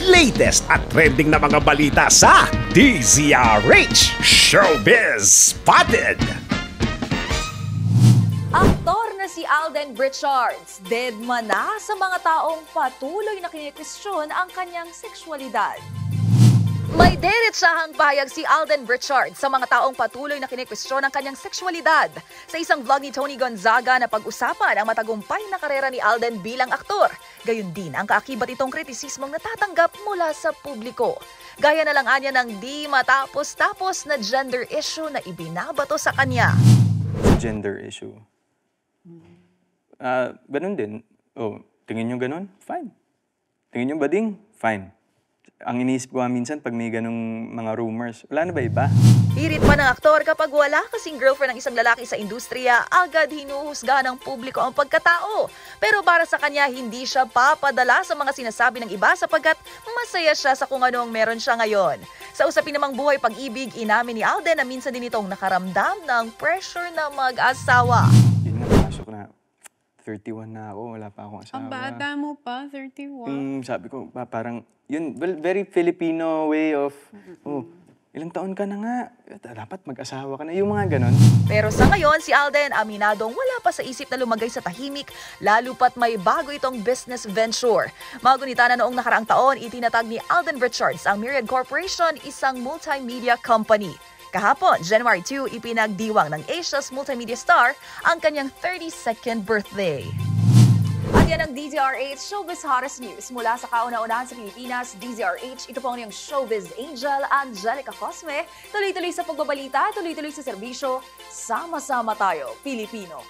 latest at trending na mga balita sa DZRH Showbiz Spotted! Aktor na si Alden Richards, deadma na sa mga taong patuloy na kinikwestiyon ang kanyang sexualidad. May diretsahang pahayag si Alden Richards sa mga taong patuloy na kinikwestiyon ang kanyang sexualidad. Sa isang vlog ni Tony Gonzaga na pag-usapan ang matagumpay na karera ni Alden bilang aktor. Gayun din ang kaakibat itong kritisismong natatanggap mula sa publiko. Gaya na lang anya ng di matapos-tapos na gender issue na ibinabato sa kanya. Gender issue. Ganun din. Oh, tingin nyo ganun? Fine. Tingin nyo bading? Fine. Ang iniisip ko minsan pag may ganung mga rumors, wala na ba iba? Hirit pa ng aktor kapag wala kasing girlfriend ng isang lalaki sa industriya, agad hinuhusga ng publiko ang pagkatao. Pero para sa kanya, hindi siya papadala sa mga sinasabi ng iba sapagkat masaya siya sa kung ano ang meron siya ngayon. Sa usapin namang buhay pag-ibig, inamin ni Alden na minsan din itong nakaramdam ng pressure na mag-asawa. Yun nga, pasok na. 31 na ako, wala pa akong asawa. Ang bata mo pa, 31. Sabi ko, parang, yun, well, very Filipino way of, oh, ilang taon ka na nga, dapat mag-asawa ka na, yung mga ganon. Pero sa ngayon, si Alden aminadong wala pa sa isip na lumagay sa tahimik, lalo pat may bago itong business venture. Magunita na noong nakaraang taon, itinatag ni Alden Richards ang Myriad Corporation, isang multimedia company. Kahapon, January 2, ipinagdiwang ng Asia's multimedia star ang kanyang 32nd birthday. At yan ang DZRH Showbiz Hottest News. Mula sa kauna-unahan sa Pilipinas, DZRH, ito po ang iyong Showbiz Angel, Angelica Cosme. Tuloy-tuloy sa pagbabalita, tuloy-tuloy sa serbisyo. Sama-sama tayo, Pilipino.